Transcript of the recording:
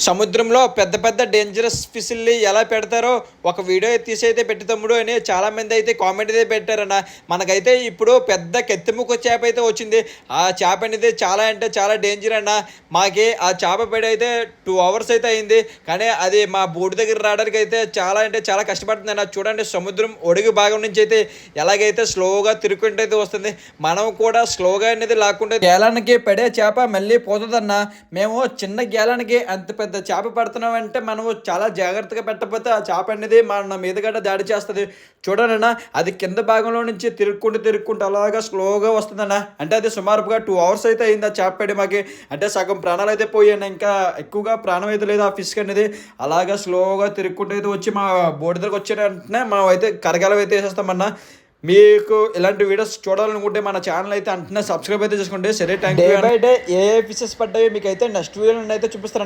సముద్రంలో పెద్ద పెద్ద డేంజరస్ ఫిష్ల్ని ఎలా పెడతారో ఒక వీడియో తీసి అయితే పెట్టి తమ్ముడు అని చాలామంది అయితే కామెంట్ అయితే పెట్టారన్న. మనకైతే ఇప్పుడు పెద్ద కెత్తిముక్క చేప అయితే వచ్చింది. ఆ చేప అనేది చాలా అంటే చాలా డేంజర్ అన్న. మాకి ఆ చేప పడి అయితే 2 hours అయితే అయింది, కానీ అది మా బోటు దగ్గర రావడానికి అయితే చాలా అంటే చాలా కష్టపడుతుంది అన్న. చూడండి సముద్రం ఒడుగు భాగం నుంచి అయితే ఎలాగైతే స్లోగా తిరుక్కుంటూ అయితే వస్తుంది. మనం కూడా స్లోగా అనేది లాక్కుంటే గేలానికి పడే చేప మళ్ళీ పోతుందన్న. మేము చిన్న గేలానికి అంత పెద్ద చేప పడుతున్నామంటే మనము చాలా జాగ్రత్తగా పెట్టకపోతే ఆ చేప అనేది మన మీద గట్ట దాడి చేస్తుంది. చూడండి అది కింద భాగంలో నుంచి తిరుక్కుంటూ అలాగా స్లోగా వస్తుందన్న. అంటే అది సుమారుగా 2 hours అయితే అయింది ఆ చేప పడి మాకి. అంటే సగం ప్రాణాలు అయితే పోయాయి, ఇంకా ఎక్కువగా ప్రాణం అయితే లేదు ఆ ఫిష్ అనేది. అలాగా స్లోగా తిరుక్కుంటూ అయితే వచ్చి మా బోర్డు దగ్గరకు వచ్చే వెంటనే మనం అయితే కరగాలం అయితే వేసేస్తామన్నా. మీకు ఇలాంటి వీడియోస్ చూడాలనుకుంటే మన ఛానల్ అయితే అంటనే సబ్స్క్రైబ్ అయితే చేసుకోండి. సరే, thank you. Day by day A fishes పడ్డాయో మీకు అయితే నెక్స్ట్ వీడియోలో అయితే చూపిస్తాను.